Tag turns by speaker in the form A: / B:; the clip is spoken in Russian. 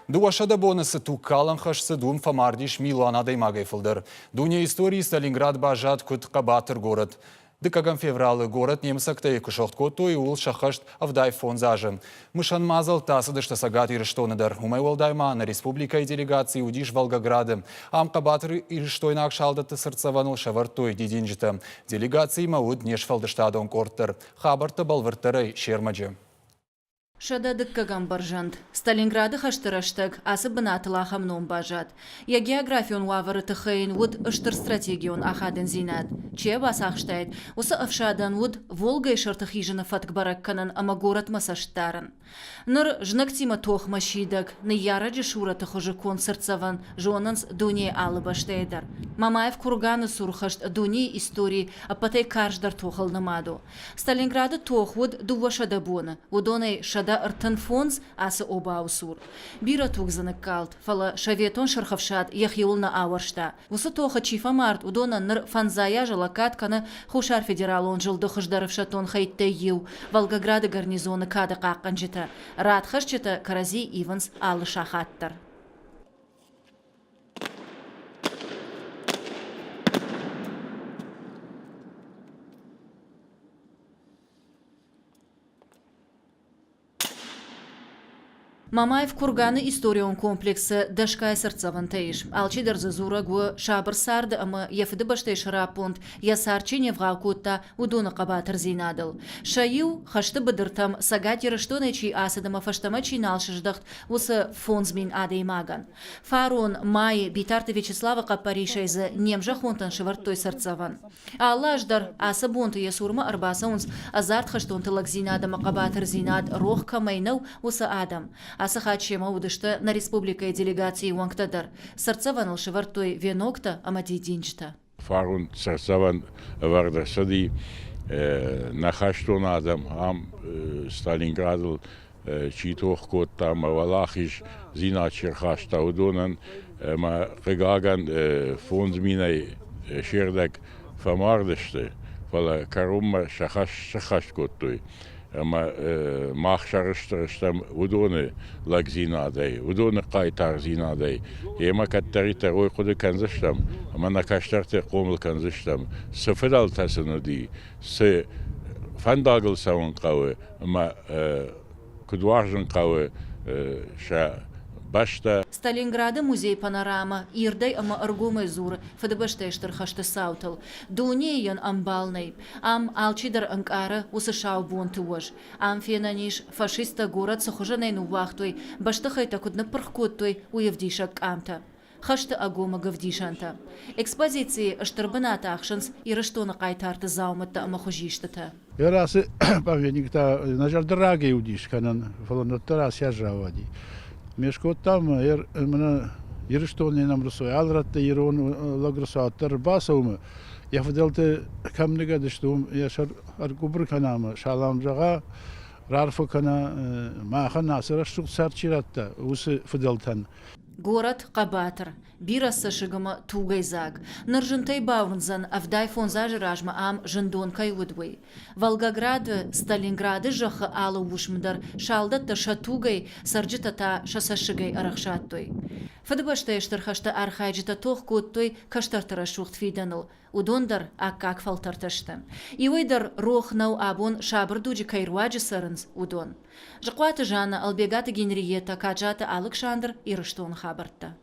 A: Дуашада бонысы туккалан хашсы дум фамардиш Милуана даймагайфылдыр. Дуня истории Сталинград бажат кутка батыр город. Дыкаган февралы город немсактай кушохт коту и ул шахашт авдай фон зажы. Мышан мазал тасыдышта сагат ирыштоныдар. Умай волдайма на республика и делегации удиш Волгограды. Амка батыр ирыштойнак шалдаты сырцаванул шавартой дидинжита. Делегации мауд нешфалдыштадон корттыр. Хабарты балвыртырай шермаджы.
B: Шада дыккаган баржант. Сталинграды хаштыраштаг, асы бынатыла хамнон бажат. Я географион вавары тыхейн вуд ыштыр стратегион ахадын зинат. Че бас ахштайд, усы афшадан вуд Волгай шартых ижыны фатк баракканан ама город масаштарын. Ныр жнактима тох машидаг, ны яраджи шура тыхожы концертсаван, жонанс дуне алы баштайдар. Мамаев курганы сурхашт дуне истории, а патай карждар тохал намаду. Сталинграды тох вуд дува шада бона, вудонай шада артын фонз асы оба аусур. Бира тугзаны калт, фала шаветон шархавшад яхиулна аваршта. Усы тоха чифа март, удона ныр фанзая жалакатканы хушар федералон жылды хыждарывшатон хайтты ю, Волгограды гарнизоны кады қаққан жіті. Рад хышчыты Карази Иванс алы шахаттыр. Мамаев курганы историон комплексы дашкай сырцаван тейш. Алчидар зазура гу шабыр сарды ама яфыды баштайш рапонт ясарчи невгакутта удуна қабатыр зинадыл. Шаю хашты быдыртам сагатиры штонечи асадыма фаштама чиналшыждахт усы фонзмин адеймаган. Фарон май битарты Вячеслава Капаришайзы немжа хонтан шывартой сырцаван. Аллаждар асы бонты ясурма арбаса унс азарт хаштон тылак зинадыма қабатыр зинад рох камайнау усы адам. Асахачема удышты на республика и делегации уанктадар. Сарцаван шевартой венокта амади динчта.
C: Фарун сарцаван варда сади нахаштон адам ам Сталинградл читох котта мавалахиш зина черхашта удонан ма регаган фондминай шердак фамардышты фала карумма шахаш коттой. Ама махшарыштырыштам удоны лак зинадей, удоны қайтар зинадей. Ема каттарита ойқуды канзыштам, ама накаштарте қомыл канзыштам. Сыфыдал тасыны ди, сы фандагыл сауын қауы, ама кудуаржын қауы ша башта.
B: Сталинграды музей панорама, ирдай ама аргумай зур, фадабаштайштыр хашты саутыл. Дунейон амбалнай, ам алчидар анкара усышау бонтуож. Ам фенаниш фашиста город сахужанайну вахтой, баштахайта кудна пархкоттой уевдишак амта. Хашты агома гавдишанта. Экспозиции аштырбаната ахшанс ирыштона қайтарты зауматта ама хужиштата.
D: Ярасы павеникта нажардыраге удиш, канан фалонаттара сяжавади. Мешкот там мына ирыштоны нам русой алратта ирон лагрусаттар басумы. Я фаделте камныга дыштум яшар аргубр канамы шаламжага рарфы кана махан насыра штук сарчиратта усы фаделтан.
B: Город Кабатыр, бирасы шыгымы тугайзаг. Ныржынтай баунзан авдай фонзажы ражма ам жындонкай удвой. Волгограды, Сталинграды жахы алы ушмдар, шалдатта шатугай, сарджитата шасашыгай арахшаттой. Фадыбаштайштыр хашты архайджита тох коттой каштартыра шухт фиданыл. Удондар аккак фалтарташты. Иойдар рохнау абон шабырдуджи кайруаджи сарынз удон. Жықваты жана албегаты Генриета каджаты Александр ирыштон хабарта.